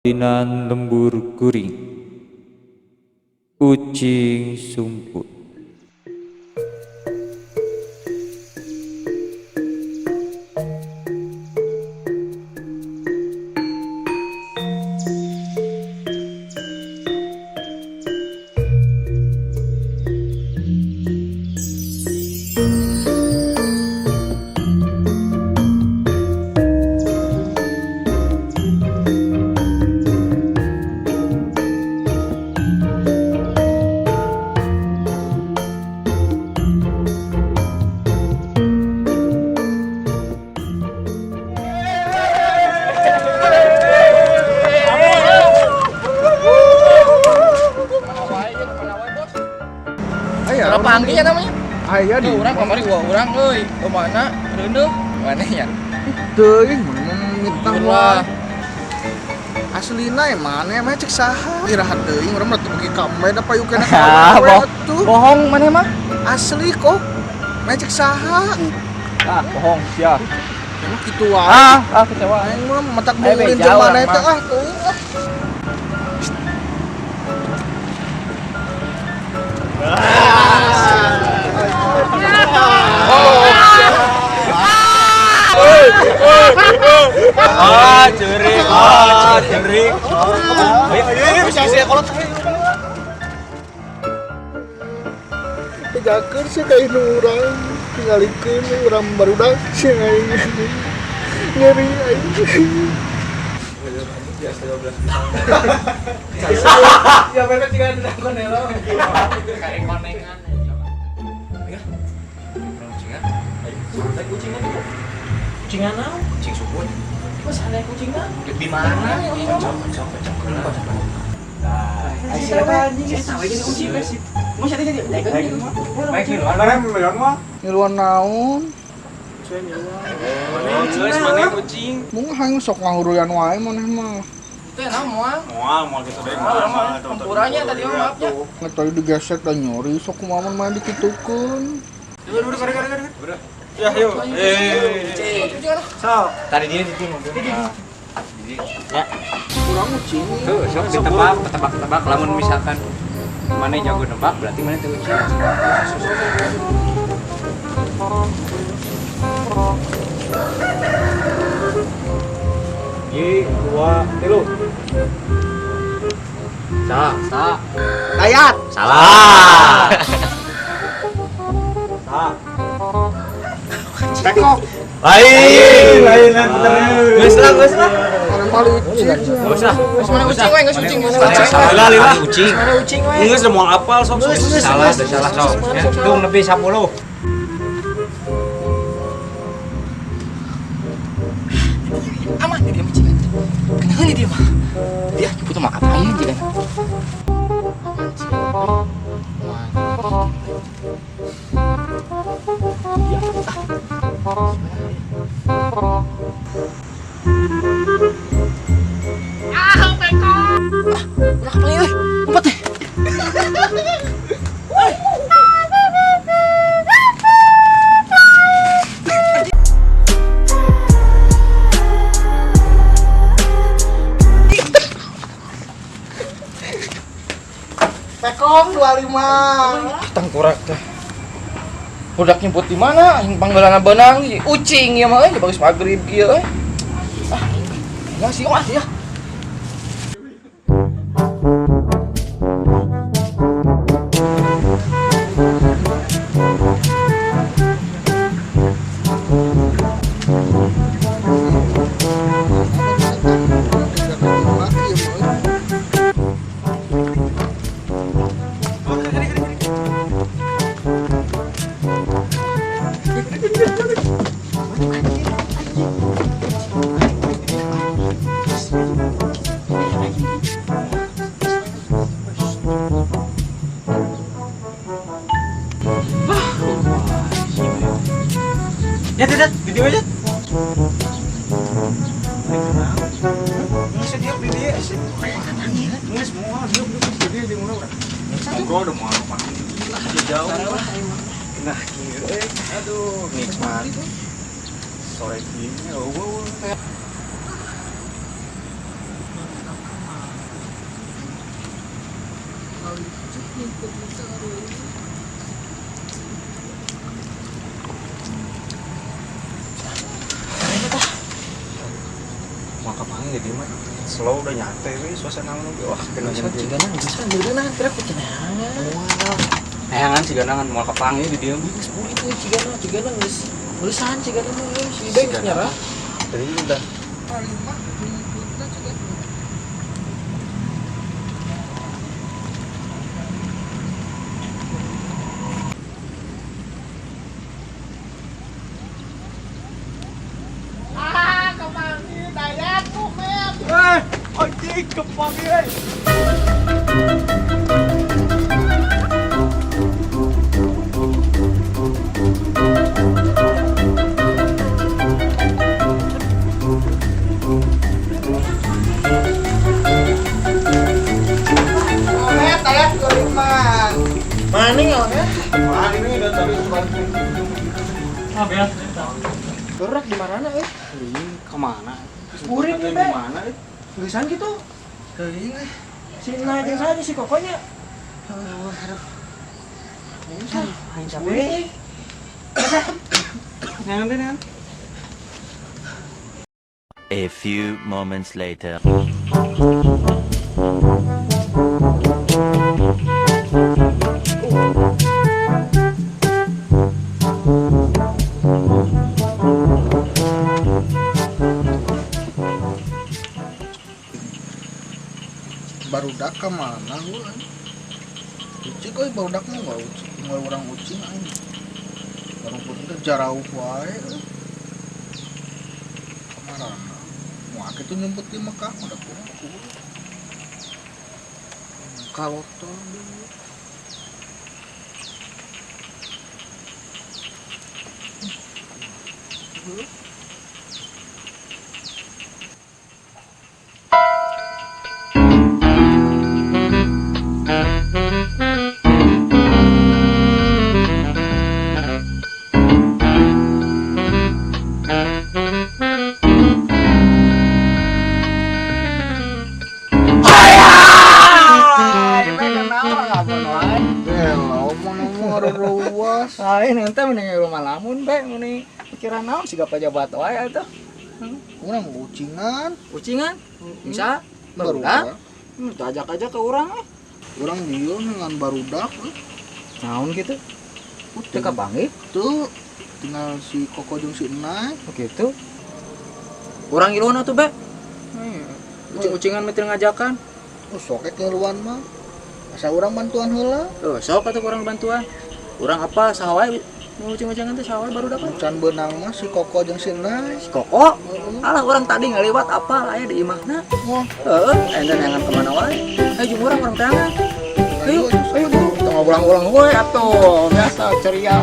Dinan lembur kuring, kucing sumput. Berapa angkinya namanya? Aya di Orang kamari orang euy. Ke mana? Reuneuh. Mana ya? teuing mun ngitang Lah. aslina mana mah cek saha irahat teuing urang mah teu beuki kambe da payukeun atuh Bohong mana mah? asli kok mah cek saha Bohong sia. emang kitu wae Kecewa. aing mah matak Ayo, mulin be, jeung jauh mana orang teh mah. teuing Cerik. Ayo bisa kolot. tegakeun sih ka indung urang tingalikeun urang barudak sih aing nyeri aing Ya mereka juga ada konelo. Kayak konengan. Ya. Kucingan. Kucingan naon? Kucing suput. Mas ada kucingan? Di mana? Cok. ngiluan naon mung hayang sok ngahuruyan wae maneh mah Itu ya moal. Mau gitu deh. Tempuranya tadi mah maafnya. ngetoi digesek dan nyori sok kumaha main dikitukeun Duduk. Ya, yuk. So, tadi dia di mobil. Ya. kurang ucing Tuh, sok ditebak lamun misalkan mana jago nebak berarti mana tuh ucing. Ye, 2, 3. Salah. dayat Salah. Salah. tekok Lain terus. Geus lah. orang paling ucing Geus lah. Mana kucing we, geus kucing. Salah lila kucing. Mana kucing we? Geus udah mau apal sok. Salah sok. Tung lebih 10. Aman dia mah cigan. Kenapa nih dia mah? Dia butuh makan aja cigan. Udah kapal ini, empat deh. tekok 25 Tengkorak teh. Budak nyebut di mana? Yang panggilanna benang di ucing ya mah, bagus magrib kieu euy. Ya sih, ya. Ya tidak, video aja. Ngobrol udah mau apa? Jauh. Nah, aduh, nikmat. Sore gini, kali cek ngikut bisa Maka panggil jadi mah slow udah nyantai we suasana nu wah kena Bisa jadi. ciganang, bisa ciganang, kira aku cenangan. Ayangan si ganangan moal kapanggil di dieu. Geus buri tuh ciganang geus. Tulisan ciganang mah si Beng geus nyarah. Tadi udah kali mah ngikutna cek anjing kepanggil. Mana ya? Wah, ini udah tadi sebantu. Gerak di mana euy? Ini kemana? Buri Di nih, Beng. mana? Gesan gitu. Teuing Si Nah jeung saja si kokonya. Aing capek. Nanti. A few moments later. barudak ke mana gua? Ucing euy barudak mah enggak ucing, enggak urang ucing aing. Baru pun teh jarauh wae. Kemana? Mau kitu nyemput di Mekah udah pulang. Kalau tuh luas. Lain ente mending rumah lamun be mending pikiran naon siga pejabat wae atuh. Urang ucingan, Ucingan bisa barudak. barudak. Ajak-ajak ke urang we. Urang dieu dengan barudak. Naon gitu? Teu kapanggih Tuh tinggal si Koko jeung si Enai. begitu. Urang iluna tuh be. Iya. Ucing-ucingan meureun ngajakan. Oh, soke keluan mah. Asa urang bantuan heula. Tuh, sok atuh urang bantuan. Urang apa saha wae ucing-ucingan teh saha wae barudak we. Can beunang mah si Koko jeung si Enai. Koko, alah orang tadi ngaliwat apa aya di imahna. Wah, Heeh, enten jangan kemana wae. Ayo jeung urang teangan. ayo Ayo, kita ngobrol-ngobrol we atuh. Biasa ceria.